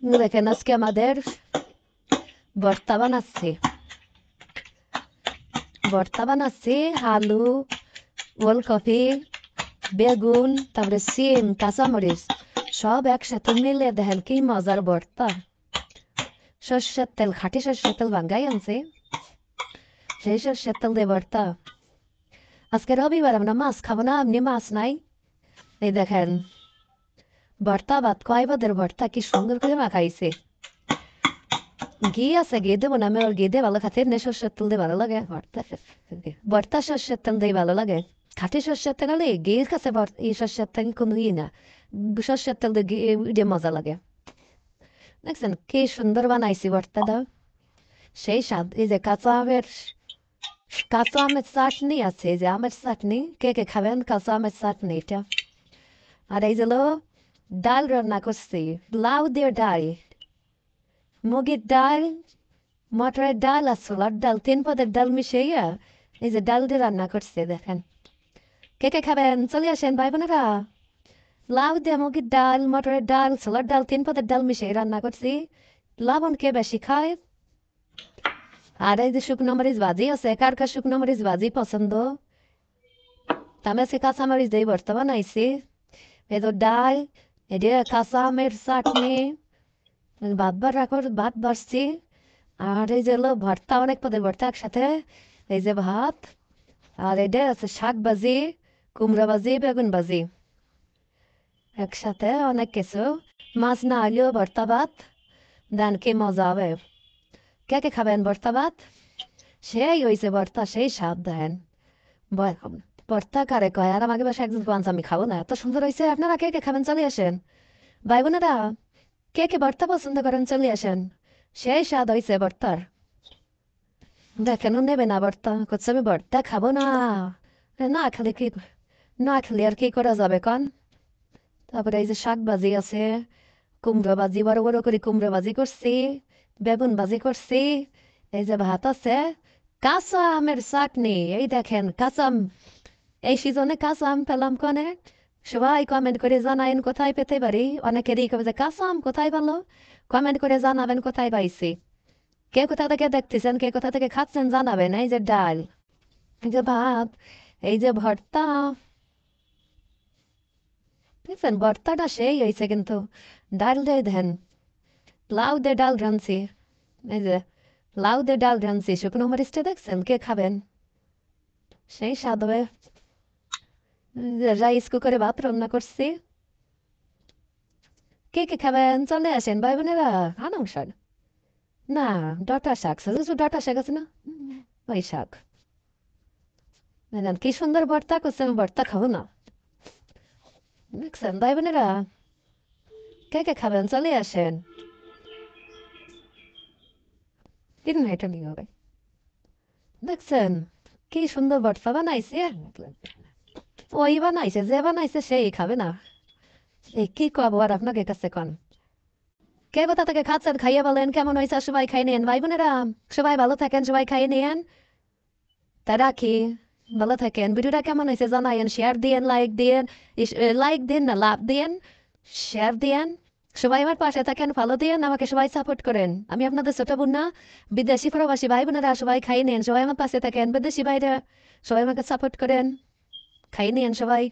দেখেন আজকে আমাদের ভর্তা বানাচ্ছি আলু, ওলকপি, বেগুন, তারপরে সিম, কাঁচামরিচ সব একসাথে মিলে দেখেন কি মজার ভর্তা। সর্ষের তেল, খাঁটি সর্ষের তেল ভাঙ্গাই আনছি, সেই সর্ষের তেল দিয়ে ভর্তা। আজকে রবিবার, আমরা মাছ খাবো না, এমনি মাছ নাই। এই দেখেন ভর্তা ভাত, কয়বাদের ভর্তা কি সুন্দর করে মাখাইছে। ঘি আছে, ঘি দেবো না, আমি ওর ঘি দিয়ে ভালো খাতে, এমনি সর্ষের তেল দিয়ে ভালো লাগে ভর্তা সর্ষের তেল দিয়ে ভালো লাগে। খাঁটি সর্ষের তেল হলে ঘির কাছে এই সর্ষের তেল কোনো না, সর্ষের তেল দিয়ে ঘি দিয়ে মজা লাগে। দেখছেন কি সুন্দর বানাইছি ভর্তাটা, সেই স্বাদ। এই যে কাঁচা আমের চাটনি আছে, এই যে আমের চাটনি, কে কে খাবেন কাঁচা আমের চাটনি এটা। আর এই যে ডাল রান্না করছি, লাউ দিয়ে ডাল, মুগের ডাল, মটরের ডাল আর ছোলার ডাল, 3 পদের ডাল মিশিয়ে এই যে ডাল দিয়ে রান্না করছে দেখেন। কে কে খাবেন চলে আসেন ভাই বোনেরা। লাউ দিয়ে মুগের ডাল, মটরের ডাল, ছোলার ডাল, 3 পদের ডাল মিশিয়ে রান্না করছি। লবণ কে বেশি খায়। আর এই যে শুকনো মরিচ ভাজি আছে, কার কার শুকনো মরিচ ভাজি পছন্দ। আমি আজকে কাঁচা মরিচ দিয়ে ভর্তা বানাইছি। এই তো ডাল, এই যে কাঁচা আমের চাটনি, ভাত বাড়ছি। আর এই যে ভর্তা, অনেক পদের ভর্তা একসাথে। এই যে ভাত, আর এটা আছে শাক ভাজি, কুমড়া ভাজি, বেগুন ভাজি একসাথে, অনেক কিছু। মাছ না হলেও ভর্তা ভাত দেন কি মজা হবে। কে কে খাবেন ভর্তা ভাত। সেই হয়েছে ভর্তা, সেই স্বাদ দেন। ভর্তা কারে কয়। আর আমাকে বাসায় একজন পাঞ্চ, আমি খাবো না, এত সুন্দর হয়েছে। আপনারা কে কে খাবেন চলে আসেন ভাই বোনেরা। কে কে ভর্তা পছন্দ করেন চলে আসেন, সেই স্বাদ হয়েছে ভর্তার। দেখেন নেবে না ভর্তা, করছে আমি ভর্তা খাবো না। না খেলে কি, না খেলে আর কি করা যাবে কন। তারপরে এই যে শাক ভাজি আছে, কুমড়ো ভাজি, বড় বড় করে কুমড়ো ভাজি করছি, বেগুন ভাজি করছি। এই যে ভাত আছে, কাঁচা আমের চাটনি। এই দেখেন কাঁচা আম, এই সিজনে কাঁচা আম পেলাম কনে। সবাই কমেন্ট করে জানাবেন কোথায় পেতে পারি। অনেকেরই কবে যে কাঁচা আম কোথায় পেলো, কমেন্ট করে জানাবেন কোথায় পাইছি। কে কোথা থেকে দেখতেছেন, কে কোথা থেকে খাচ্ছেন জানাবেন। এই যে ডাল, এই যে ভাত, এই যে ভর্তা। দেখছেন ভর্তাটা সেই হয়েছে কিন্তু। ডাল দিয়ে দেন, লাউ দিয়ে ডাল রাঁধছি। এই যে লাউ দিয়ে ডাল রাঁধছি, শুকনো মরিচটা দেখছেন, কে খাবেন সেই স্বাদ হবে। রাইস কুকারে ভাত রান্না করছি। কে কে খাবেন চলে আসেন ভাই বোনেরা। আনং শাক না, ডাটা শাক, ডাটা শাক আছে না, ওই শাক। কি সুন্দর ভর্তা করছে, আমি ভর্তা খাবো না। দেখছেন ভাই বোনেরা, কে কে খাবেন চলে আসেন। তিন মিনিট নিয়ে হবে। দেখছেন কি সুন্দর ভর্তা বানাইছে। ওই বানাইছে, যে বানাইছে সেই খাবে না। এই কি কব আর আপনাকে কাছে কন। কে কোথা থেকে খাচ্ছেন খাইয়ে বলেন কেমন হয়েছে, সবাই খাই নেন ভাই বোনেরা। সবাই ভালো থাকেন, সবাই খাইয়ে নেন। তা রাখি, ভালো থাকেন। ভিডিওটা কেমন হয়েছে জানাইন, শেয়ার দিয়েন, লাইক দিয়েন। লাইক দিন না, লাভ দিয়েন, শেয়ার দিয়েন। সবাই আমার পাশে থাকেন, ফলো দিয়েন, আমাকে সবাই সাপোর্ট করেন। আমি আপনাদের ছোট বোন না, বিদেশি প্রবাসী ভাই বোনেরা সবাই খাই নেন, সবাই আমার পাশে থাকেন। বিদেশি ভাইরা সবাই আমাকে সাপোর্ট করেন, খাই নেন সবাই।